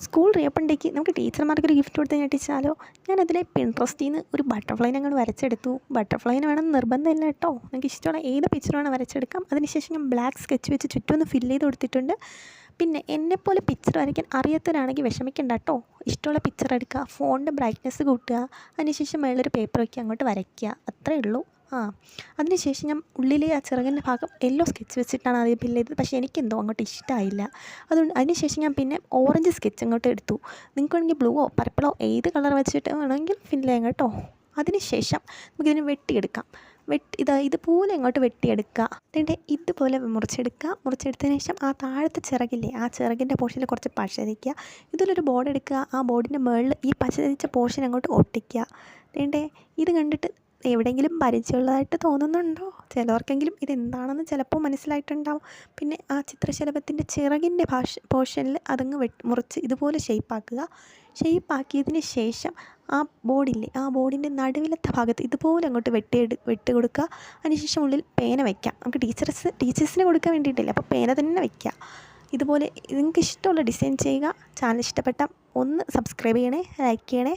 School റീഓപ്പണിലേക്ക് നമുക്ക് ടീച്ചർമാർക്കൊരു gift കൊടുത്ത് ഞെട്ടിച്ചാലോ? ഞാനതിലെ പിൻട്രസ്റ്റിൽ നിന്ന് ഒരു ബട്ടർഫ്ലൈനെ അങ്ങോട്ട് വരച്ചെടുത്തു. ബട്ടർഫ്ലൈനെ വേണമെന്ന് നിർബന്ധമില്ല കേട്ടോ, നിങ്ങൾക്ക് ഇഷ്ടമുള്ള ഏത് പിക്ചർ വേണം വരച്ചെടുക്കാം. അതിനുശേഷം ഞാൻ ബ്ലാക്ക് സ്കെച്ച് വെച്ച് ചുറ്റും ഒന്ന് ഫില്ല് ചെയ്ത് കൊടുത്തിട്ടുണ്ട്. പിന്നെ എന്നെപ്പോലെ പിക്ചർ വരയ്ക്കാൻ അറിയാത്തവരാണെങ്കിൽ വിഷമിക്കണ്ട കേട്ടോ. ഇഷ്ടമുള്ള പിക്ചർ എടുക്കുക, ഫോണിൻ്റെ ബ്രൈറ്റ്നസ് കൂട്ടുക, അതിനുശേഷം മേളൊരു പേപ്പർ വയ്ക്കുക, അങ്ങോട്ട് വരയ്ക്കുക, അത്രയേ ഉള്ളൂ. അതിനുശേഷം ഞാൻ ഉള്ളിലെ ആ ചിറകിൻ്റെ ഭാഗം യെല്ലോ സ്കെച്ച് വെച്ചിട്ടാണ് ആദ്യം ഫില്ല് ചെയ്തത്. പക്ഷേ എനിക്കെന്തോ അങ്ങോട്ട് ഇഷ്ടമായില്ല. അതുകൊണ്ട് അതിനുശേഷം ഞാൻ പിന്നെ ഓറഞ്ച് സ്കെച്ച് അങ്ങോട്ട് എടുത്തു. നിങ്ങൾക്ക് വേണമെങ്കിൽ ബ്ലൂവോ പർപ്പിളോ ഏത് കളർ വെച്ചിട്ട് വേണമെങ്കിൽ ഫില്ല് ചെയ്യാം കേട്ടോ. അതിനുശേഷം നമുക്കിതിന് വെട്ടിയെടുക്കാം. ഇതുപോലെ അങ്ങോട്ട് വെട്ടിയെടുക്കുക. എന്നിട്ട് ഇതുപോലെ മുറിച്ചെടുത്തതിന് ശേഷം ആ താഴത്തെ ചിറകില്ലേ, ആ ചിറകിൻ്റെ പോർഷനിൽ കുറച്ച് പശ തേക്കുക. ഇതിലൊരു ബോർഡ് എടുക്കുക, ആ ബോർഡിൻ്റെ മുകളിൽ ഈ പശ തേച്ച പോർഷൻ അങ്ങോട്ട് ഒട്ടിക്കുക. ഇത് കണ്ടിട്ട് എവിടെയെങ്കിലും പരിചയമുള്ളതായിട്ട് തോന്നുന്നുണ്ടോ? ചിലവർക്കെങ്കിലും ഇതെന്താണെന്ന് ചിലപ്പോൾ മനസ്സിലായിട്ടുണ്ടാവും. പിന്നെ ആ ചിത്രശലഭത്തിൻ്റെ ചിറകിൻ്റെ പോർഷനിൽ അതങ്ങ് മുറിച്ച് ഇതുപോലെ ഷെയ്പ്പാക്കിയതിന് ശേഷം ആ ബോർഡില്ലേ, ആ ബോർഡിൻ്റെ നടുവിലത്തെ ഭാഗത്ത് ഇതുപോലെ അങ്ങോട്ട് വെട്ടി കൊടുക്കുക. അതിനുശേഷം ഉള്ളിൽ പേന വയ്ക്കാം. നമുക്ക് ടീച്ചേഴ്സിന് കൊടുക്കാൻ വേണ്ടിയിട്ടില്ല, അപ്പോൾ പേന തന്നെ വയ്ക്കുക. ഇതുപോലെ നിങ്ങൾക്ക് ഇഷ്ടമുള്ള ഡിസൈൻ ചെയ്യുക. ചാനൽ ഇഷ്ടപ്പെട്ടാൽ ഒന്ന് സബ്സ്ക്രൈബ് ചെയ്യണേ, ലൈക്ക് ചെയ്യണേ.